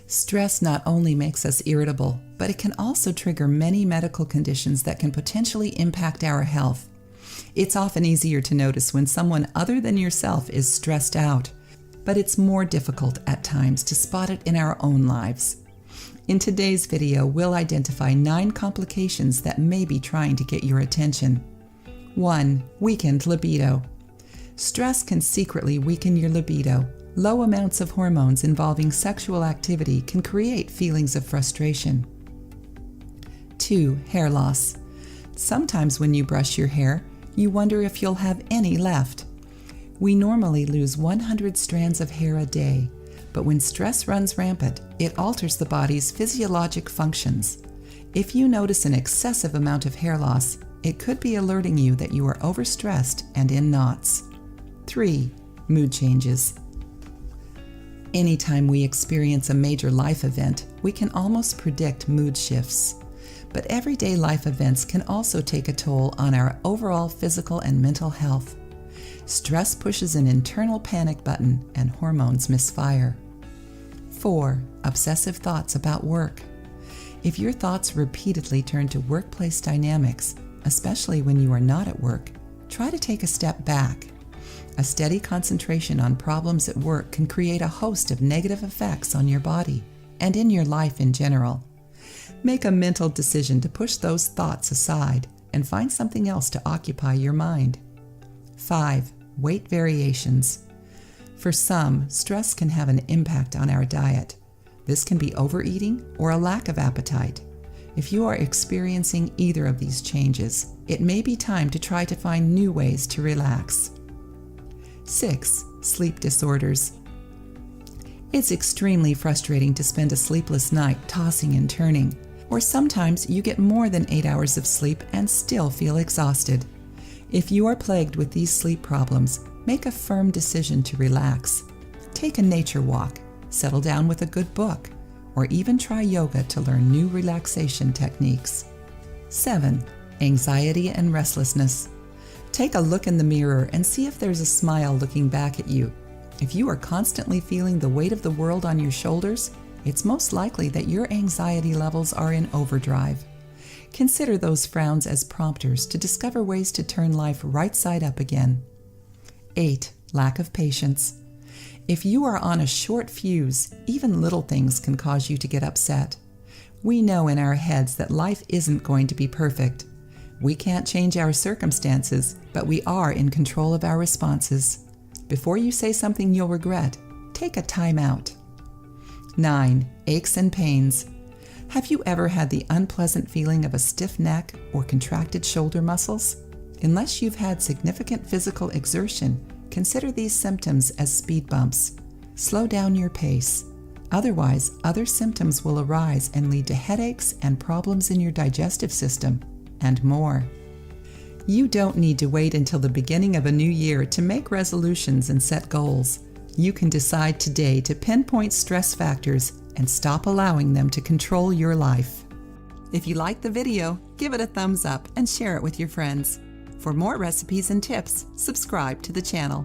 Stress not only makes us irritable, but it can also trigger many medical conditions that can potentially impact our health. It's often easier to notice when someone other than yourself is stressed out, but it's more difficult at times to spot it in our own lives. In today's video, we'll identify 9 complications that may be trying to get your attention. 1. Weakened libido. Stress can secretly weaken your libido. Low amounts of hormones involving sexual activity can create feelings of frustration. 2. Hair loss. Sometimes when you brush your hair, you wonder if you'll have any left. We normally lose 100 strands of hair a day, but when stress runs rampant, it alters the body's physiologic functions. If you notice an excessive amount of hair loss, it could be alerting you that you are overstressed and in knots. 3. Mood changes. Anytime we experience a major life event, we can almost predict mood shifts. But everyday life events can also take a toll on our overall physical and mental health. Stress pushes an internal panic button and hormones misfire. 4. Obsessive thoughts about work. If your thoughts repeatedly turn to workplace dynamics, especially when you are not at work, try to take a step back. A steady concentration on problems at work can create a host of negative effects on your body and in your life in general. Make a mental decision to push those thoughts aside and find something else to occupy your mind. 5. Weight variations. For some, stress can have an impact on our diet. This can be overeating or a lack of appetite. If you are experiencing either of these changes, it may be time to try to find new ways to relax. 6. Sleep disorders. It's extremely frustrating to spend a sleepless night tossing and turning, or sometimes you get more than 8 hours of sleep and still feel exhausted. If you are plagued with these sleep problems, make a firm decision to relax. Take a nature walk, settle down with a good book, or even try yoga to learn new relaxation techniques. 7. Anxiety and restlessness. Take a look in the mirror and see if there's a smile looking back at you. If you are constantly feeling the weight of the world on your shoulders, it's most likely that your anxiety levels are in overdrive. Consider those frowns as prompters to discover ways to turn life right side up again. 8. Lack of patience. If you are on a short fuse, even little things can cause you to get upset. We know in our heads that life isn't going to be perfect. We can't change our circumstances, but we are in control of our responses. Before you say something you'll regret, take a time out. 9. Aches and pains. Have you ever had the unpleasant feeling of a stiff neck or contracted shoulder muscles? Unless you've had significant physical exertion, consider these symptoms as speed bumps. Slow down your pace. Otherwise, other symptoms will arise and lead to headaches and problems in your digestive system, and more. You don't need to wait until the beginning of a new year to make resolutions and set goals. You can decide today to pinpoint stress factors and stop allowing them to control your life. If you liked the video, give it a thumbs up and share it with your friends. For more recipes and tips, subscribe to the channel.